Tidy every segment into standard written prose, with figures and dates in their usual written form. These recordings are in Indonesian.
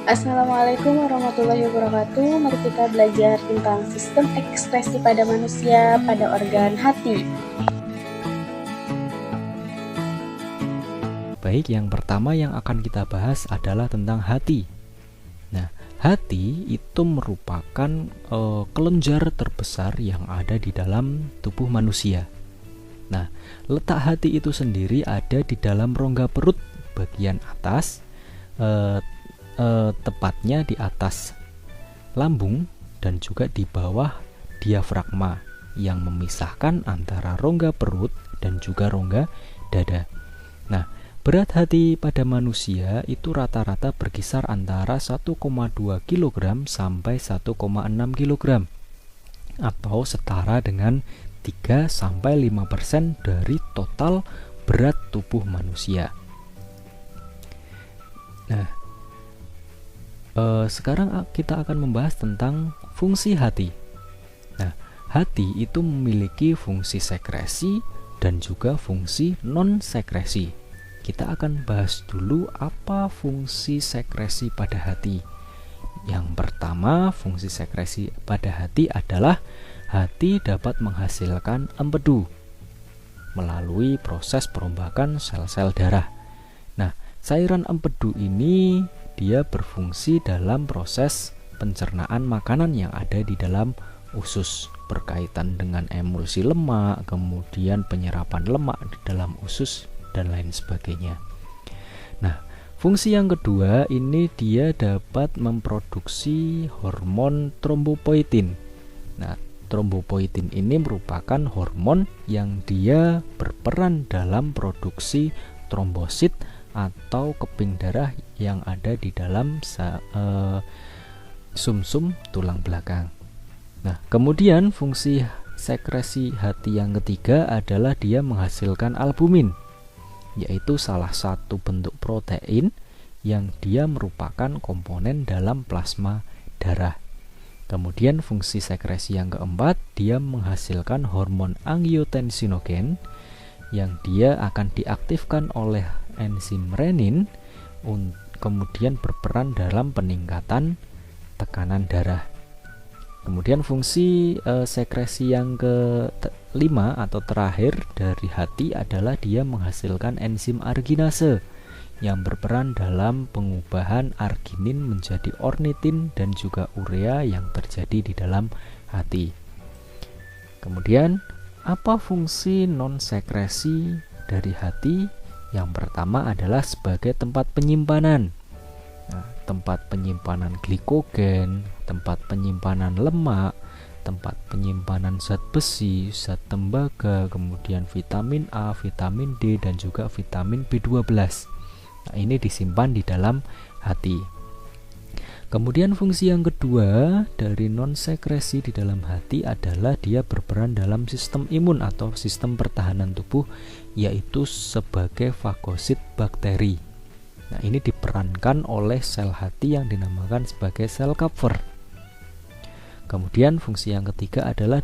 Assalamualaikum warahmatullahi wabarakatuh. Mari kita belajar tentang sistem ekspresi pada manusia pada organ hati. Baik, yang pertama yang akan kita bahas adalah tentang hati. Nah, hati itu merupakan kelenjar terbesar yang ada di dalam tubuh manusia. Nah, letak hati itu sendiri ada di dalam rongga perut bagian atas, tepatnya di atas lambung dan juga di bawah diafragma yang memisahkan antara rongga perut dan juga rongga dada. Nah, berat hati pada manusia itu rata-rata berkisar antara 1,2 kg sampai 1,6 kg atau setara dengan 3-5% dari total berat tubuh manusia. Nah, sekarang kita akan membahas tentang fungsi hati. Nah, hati itu memiliki fungsi sekresi dan juga fungsi non-sekresi. Kita akan bahas dulu apa fungsi sekresi pada hati. Yang pertama, fungsi sekresi pada hati adalah hati dapat menghasilkan empedu melalui proses perombakan sel-sel darah. Nah, cairan empedu ini dia berfungsi dalam proses pencernaan makanan yang ada di dalam usus, berkaitan dengan emulsi lemak, kemudian penyerapan lemak di dalam usus dan lain sebagainya. Nah, fungsi yang kedua ini dia dapat memproduksi hormon trombopoietin. Nah, trombopoietin ini merupakan hormon yang dia berperan dalam produksi trombosit atau keping darah yang ada di dalam sumsum tulang belakang. Nah, kemudian fungsi sekresi hati yang ketiga adalah dia menghasilkan albumin, yaitu salah satu bentuk protein yang dia merupakan komponen dalam plasma darah. Kemudian fungsi sekresi yang keempat, dia menghasilkan hormon angiotensinogen yang dia akan diaktifkan oleh enzim renin, kemudian berperan dalam peningkatan tekanan darah. Kemudian fungsi sekresi yang kelima atau terakhir dari hati adalah dia menghasilkan enzim arginase yang berperan dalam pengubahan arginin menjadi ornitin dan juga urea yang terjadi di dalam hati. Kemudian apa fungsi non-sekresi dari hati? Yang pertama adalah sebagai tempat penyimpanan. Nah, tempat penyimpanan glikogen, tempat penyimpanan lemak, tempat penyimpanan zat besi, zat tembaga, kemudian vitamin A, vitamin D, dan juga vitamin B12. Nah, ini disimpan di dalam hati. Kemudian fungsi yang kedua dari non-sekresi di dalam hati adalah dia berperan dalam sistem imun atau sistem pertahanan tubuh, yaitu sebagai fagosit bakteri. Nah, ini diperankan oleh sel hati yang dinamakan sebagai sel Kupffer. Kemudian fungsi yang ketiga adalah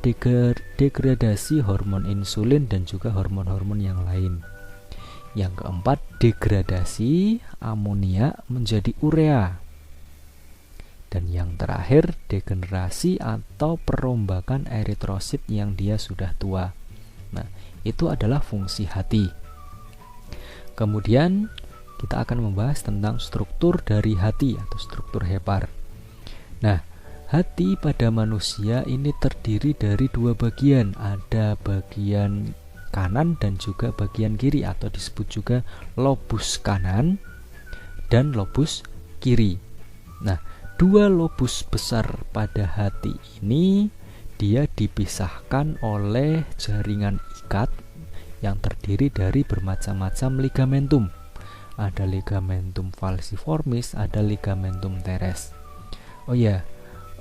degradasi hormon insulin dan juga hormon-hormon yang lain. Yang keempat, degradasi amoniak menjadi urea. Dan yang terakhir, degenerasi atau perombakan eritrosit yang dia sudah tua. Nah, itu adalah fungsi hati. Kemudian kita akan membahas tentang struktur dari hati atau struktur hepar. Nah, hati pada manusia ini terdiri dari dua bagian. Ada bagian kanan dan juga bagian kiri atau disebut juga lobus kanan dan lobus kiri. Nah, dua lobus besar pada hati ini dia dipisahkan oleh jaringan ikat yang terdiri dari bermacam-macam ligamentum. Ada ligamentum falciformis, ada ligamentum teres. Oh ya,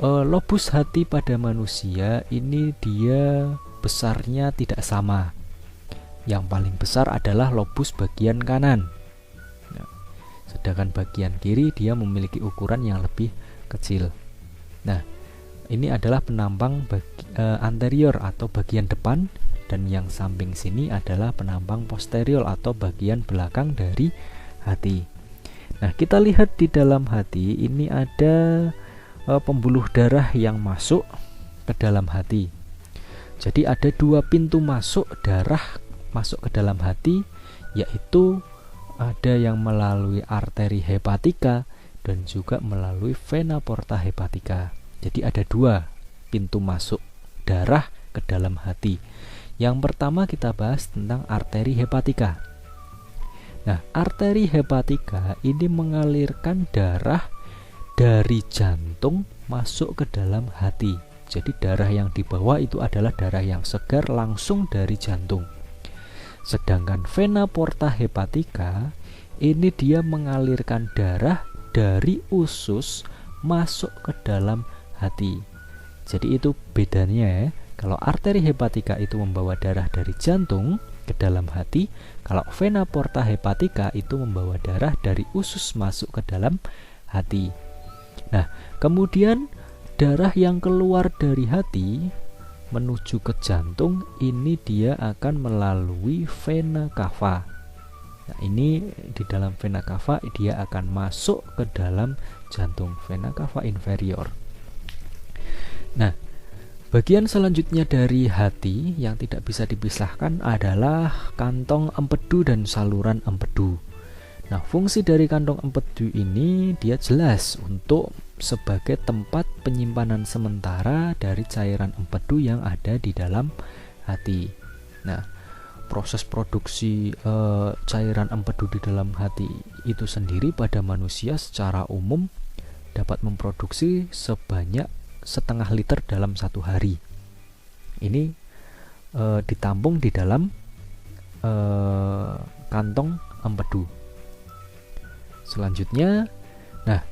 lobus hati pada manusia ini dia besarnya tidak sama. Yang paling besar adalah lobus bagian kanan. Sedangkan bagian kiri dia memiliki ukuran yang lebih kecil. Nah, ini adalah penampang anterior atau bagian depan, dan yang samping sini adalah penampang posterior atau bagian belakang dari hati. Nah, kita lihat di dalam hati ini ada pembuluh darah yang masuk ke dalam hati. Jadi ada 2 pintu masuk darah masuk ke dalam hati, yaitu ada yang melalui arteri hepatika dan juga melalui vena porta hepatika. Jadi ada 2 pintu masuk darah ke dalam hati. Yang pertama kita bahas tentang arteri hepatika. Nah, arteri hepatika ini mengalirkan darah dari jantung masuk ke dalam hati. Jadi darah yang dibawa itu adalah darah yang segar langsung dari jantung. Sedangkan vena porta hepatika ini dia mengalirkan darah dari usus masuk ke dalam hati. Jadi itu bedanya ya. Kalau arteri hepatika itu membawa darah dari jantung ke dalam hati, kalau vena porta hepatika itu membawa darah dari usus masuk ke dalam hati. Nah, kemudian darah yang keluar dari hati menuju ke jantung ini dia akan melalui vena cava. Nah, ini di dalam vena cava dia akan masuk ke dalam jantung, vena cava inferior. Nah, bagian selanjutnya dari hati yang tidak bisa dipisahkan adalah kantong empedu dan saluran empedu. Nah, fungsi dari kantong empedu ini dia jelas untuk sebagai tempat penyimpanan sementara dari cairan empedu yang ada di dalam hati. Nah, proses produksi cairan empedu di dalam hati itu sendiri pada manusia secara umum dapat memproduksi sebanyak 0,5 liter dalam 1 hari. Ini ditampung di dalam kantong empedu. Selanjutnya, nah,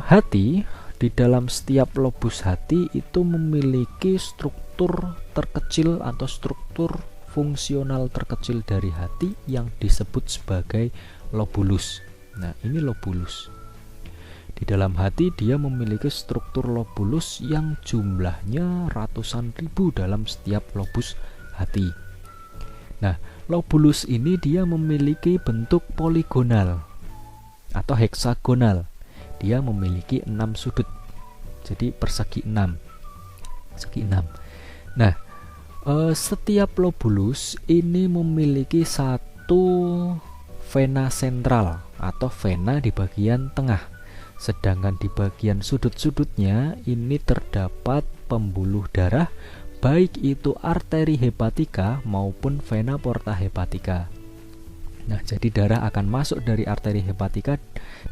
hati di dalam setiap lobus hati itu memiliki struktur terkecil atau struktur fungsional terkecil dari hati yang disebut sebagai lobulus. Nah, ini lobulus. Di dalam hati dia memiliki struktur lobulus yang jumlahnya ratusan ribu dalam setiap lobus hati. Nah, lobulus ini dia memiliki bentuk poligonal atau heksagonal. Dia memiliki 6 sudut, jadi persegi 6. Nah, setiap lobulus ini memiliki satu vena sentral atau vena di bagian tengah, sedangkan di bagian sudut-sudutnya ini terdapat pembuluh darah, baik itu arteri hepatika maupun vena porta hepatika. Nah, jadi darah akan masuk dari arteri hepatika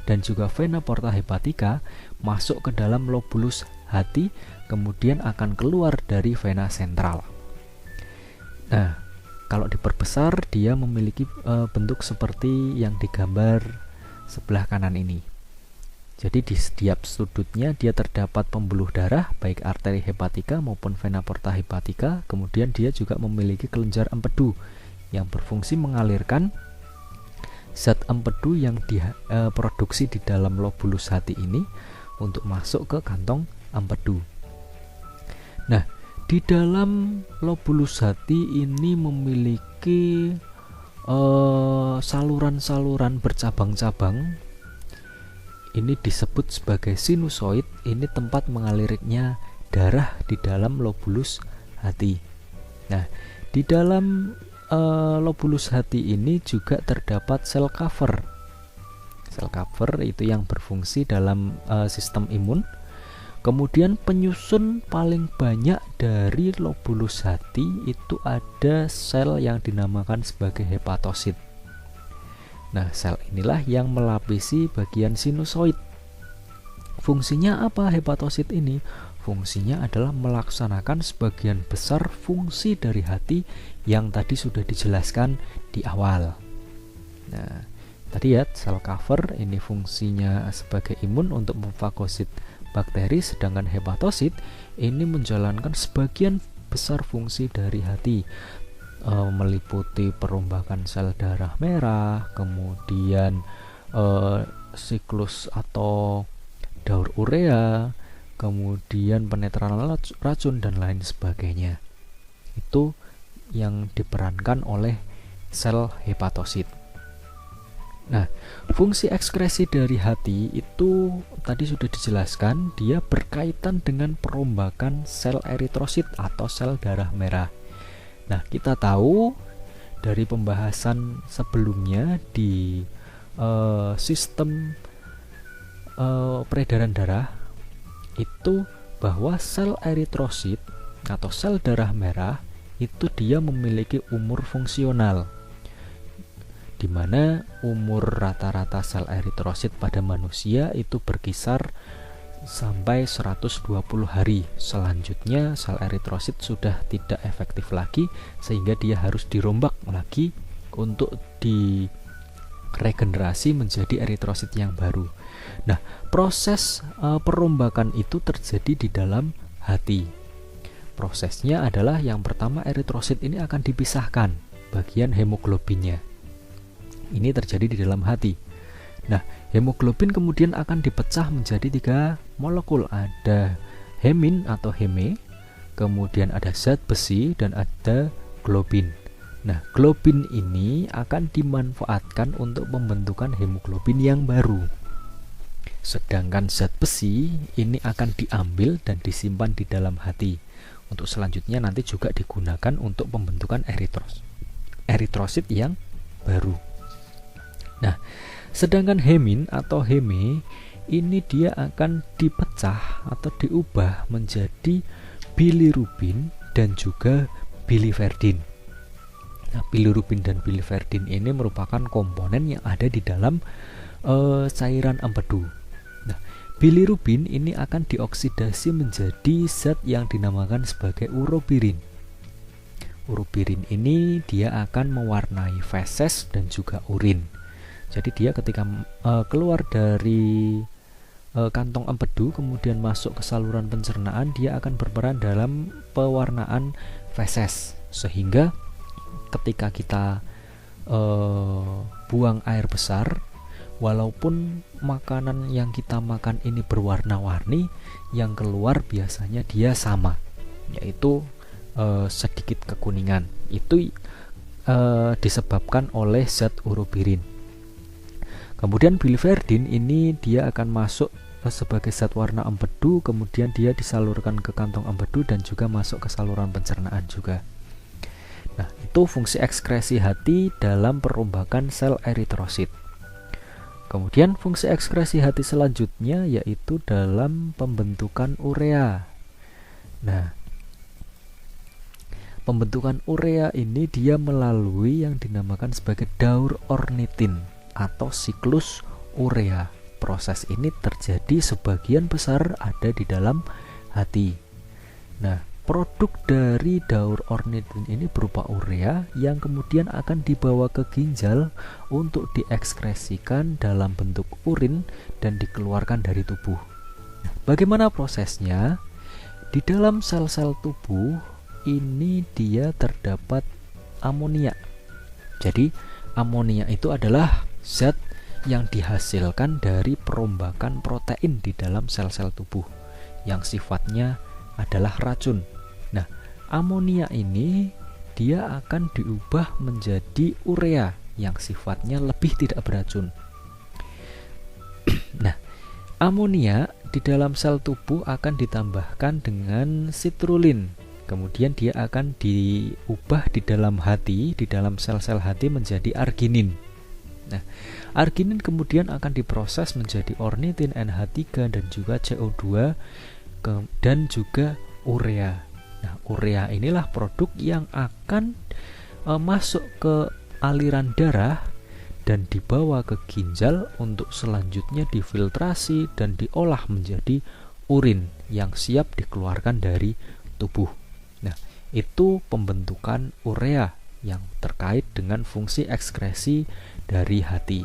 dan juga vena porta hepatika masuk ke dalam lobulus hati, kemudian akan keluar dari vena sentral. Nah, kalau diperbesar dia memiliki bentuk seperti yang digambar sebelah kanan ini. Jadi di setiap sudutnya dia terdapat pembuluh darah baik arteri hepatika maupun vena porta hepatika, kemudian dia juga memiliki kelenjar empedu yang berfungsi mengalirkan zat empedu yang diproduksi di dalam lobulus hati ini untuk masuk ke kantong empedu. Nah, di dalam lobulus hati ini memiliki saluran-saluran bercabang-cabang. Ini disebut sebagai sinusoid. Ini tempat mengalirnya darah di dalam lobulus hati. Nah, di dalam lobulus hati ini juga terdapat sel cover. Sel cover itu yang berfungsi dalam sistem imun. Kemudian penyusun paling banyak dari lobulus hati itu ada sel yang dinamakan sebagai hepatosit. Nah, sel inilah yang melapisi bagian sinusoid. Fungsinya apa hepatosit ini? Fungsinya adalah melaksanakan sebagian besar fungsi dari hati yang tadi sudah dijelaskan di awal. Nah, tadi ya sel cover ini fungsinya sebagai imun untuk memfagosit bakteri, sedangkan hepatosit ini menjalankan sebagian besar fungsi dari hati, meliputi perombakan sel darah merah, kemudian siklus atau daur urea, kemudian penetralan racun dan lain sebagainya. Itu yang diperankan oleh sel hepatosit. Nah, fungsi ekskresi dari hati itu tadi sudah dijelaskan, dia berkaitan dengan perombakan sel eritrosit atau sel darah merah. Nah, kita tahu dari pembahasan sebelumnya di sistem peredaran darah itu bahwa sel eritrosit atau sel darah merah itu dia memiliki umur fungsional, di mana umur rata-rata sel eritrosit pada manusia itu berkisar sampai 120 hari. Selanjutnya sel eritrosit sudah tidak efektif lagi sehingga dia harus dirombak lagi untuk diregenerasi menjadi eritrosit yang baru. Nah, proses perombakan itu terjadi di dalam hati. Prosesnya adalah yang pertama, eritrosit ini akan dipisahkan bagian hemoglobinnya. Ini terjadi di dalam hati. Nah, hemoglobin kemudian akan dipecah menjadi 3 molekul. Ada hemin atau heme, kemudian ada zat besi, dan ada globin. Nah, globin ini akan dimanfaatkan untuk pembentukan hemoglobin yang baru. Sedangkan zat besi ini akan diambil dan disimpan di dalam hati. Untuk selanjutnya nanti juga digunakan untuk pembentukan eritrosit yang baru. Nah, sedangkan hemin atau heme ini dia akan dipecah atau diubah menjadi bilirubin dan juga biliverdin. Nah, bilirubin dan biliverdin ini merupakan komponen yang ada di dalam cairan empedu. Nah, bilirubin ini akan dioksidasi menjadi zat yang dinamakan sebagai urobirin. Urobirin ini dia akan mewarnai feses dan juga urin. Jadi dia ketika keluar dari kantong empedu kemudian masuk ke saluran pencernaan, dia akan berperan dalam pewarnaan feses, sehingga ketika kita buang air besar, walaupun makanan yang kita makan ini berwarna-warni, yang keluar biasanya dia sama, yaitu sedikit kekuningan. Itu disebabkan oleh zat urobirin. Kemudian biliverdin ini dia akan masuk sebagai zat warna empedu, kemudian dia disalurkan ke kantong empedu dan juga masuk ke saluran pencernaan juga. Nah, itu fungsi ekskresi hati dalam perombakan sel eritrosit. Kemudian fungsi ekskresi hati selanjutnya yaitu dalam pembentukan urea. Nah, pembentukan urea ini dia melalui yang dinamakan sebagai daur ornitin atau siklus urea. Proses ini terjadi sebagian besar ada di dalam hati. Nah, produk dari daur ornitin ini berupa urea yang kemudian akan dibawa ke ginjal untuk diekskresikan dalam bentuk urin dan dikeluarkan dari tubuh. Bagaimana prosesnya? Di dalam sel-sel tubuh ini dia terdapat amonia. Jadi amonia itu adalah zat yang dihasilkan dari perombakan protein di dalam sel-sel tubuh yang sifatnya adalah racun. Nah, amonia ini dia akan diubah menjadi urea yang sifatnya lebih tidak beracun. Nah, amonia di dalam sel tubuh akan ditambahkan dengan sitrulin. Kemudian dia akan diubah di dalam hati, di dalam sel-sel hati menjadi arginin. Nah, arginin kemudian akan diproses menjadi ornitin NH3 dan juga CO2 dan juga urea. Nah, urea inilah produk yang akan masuk ke aliran darah dan dibawa ke ginjal untuk selanjutnya difiltrasi dan diolah menjadi urin yang siap dikeluarkan dari tubuh. Nah, itu pembentukan urea yang terkait dengan fungsi ekskresi dari hati.